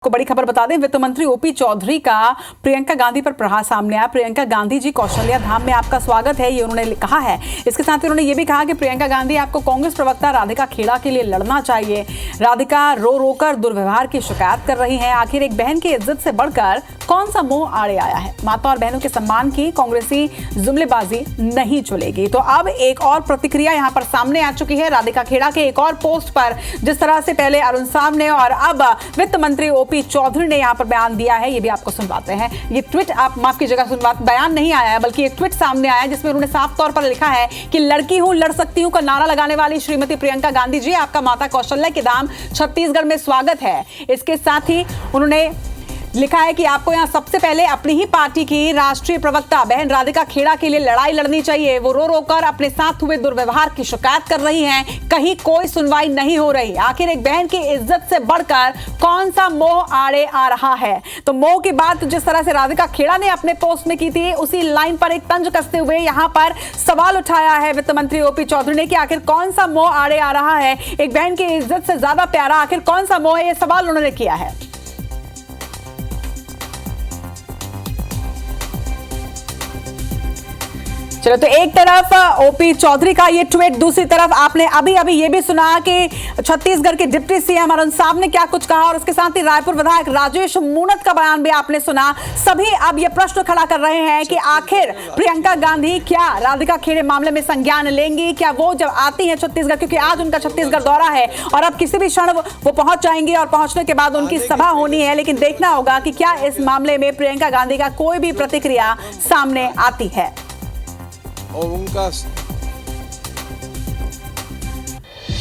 को बड़ी खबर बता दें, वित्त मंत्री ओपी चौधरी का प्रियंका गांधी पर प्रहार सामने आया। प्रियंका गांधी जी, कौशल्या धाम में आपका स्वागत है, ये उन्होंने कहा है। इसके साथ ही उन्होंने ये भी कहा कि प्रियंका गांधी आपको कांग्रेस प्रवक्ता राधिका खेड़ा के लिए लड़ना चाहिए। राधिका रो रो कर दुर्व्यवहार की शिकायत कर रही है। आखिर एक बहन की इज्जत से बढ़कर कौन सा मोह आड़े आया है? माता और बहनों के सम्मान की कांग्रेसी जुमलेबाजी नहीं चलेगी। तो अब एक और प्रतिक्रिया यहाँ पर सामने आ चुकी है राधिका खेड़ा के एक और पोस्ट पर। जिस तरह से पहले अरुण साव ने और अब वित्त मंत्री ओपी चौधरी ने यहाँ पर बयान दिया है, ये भी आपको सुनवाते हैं। ये ट्वीट, आप माफ कीजिएगा, बयान नहीं आया है बल्कि एक ट्वीट सामने आया है जिसमें उन्होंने साफ तौर पर लिखा है कि लड़की हूं, लड़ सकती हूं का नारा लगाने वाली श्रीमती प्रियंका गांधी जी, आपका माता कौशल्या के धाम छत्तीसगढ़ में स्वागत है। इसके साथ ही उन्होंने लिखा है कि आपको यहां सबसे पहले अपनी ही पार्टी की राष्ट्रीय प्रवक्ता बहन राधिका खेड़ा के लिए लड़ाई लड़नी चाहिए। वो रो रो कर अपने साथ हुए दुर्व्यवहार की शिकायत कर रही हैं, कहीं कोई सुनवाई नहीं हो रही। आखिर एक बहन की इज्जत से बढ़कर कौन सा मोह आड़े आ रहा है? तो मोह की बात जिस तरह से राधिका खेड़ा ने अपने पोस्ट में की थी, उसी लाइन पर एक तंज कसते हुए यहां पर सवाल उठाया है वित्त मंत्री ओपी चौधरी ने कि आखिर कौन सा मोह आड़े आ रहा है? एक बहन की इज्जत से ज्यादा प्यारा आखिर कौन सा मोह है? यह सवाल उन्होंने किया है। चलो, तो एक तरफ ओपी चौधरी का ये ट्वीट, दूसरी तरफ आपने अभी अभी ये भी सुना कि छत्तीसगढ़ के डिप्टी सीएम अरुण साव ने क्या कुछ कहा, और उसके साथ ही रायपुर विधायक राजेश मूणत का बयान भी आपने सुना। सभी अब ये प्रश्न खड़ा कर रहे हैं कि आखिर प्रियंका गांधी क्या राधिका खेड़े मामले में संज्ञान लेंगी? क्या वो जब आती है छत्तीसगढ़, क्योंकि आज उनका छत्तीसगढ़ दौरा है और अब किसी भी क्षण वो पहुंच जाएंगे और पहुंचने के बाद उनकी सभा होनी है, लेकिन देखना होगा कि क्या इस मामले में प्रियंका गांधी का कोई भी प्रतिक्रिया सामने आती है। और उनका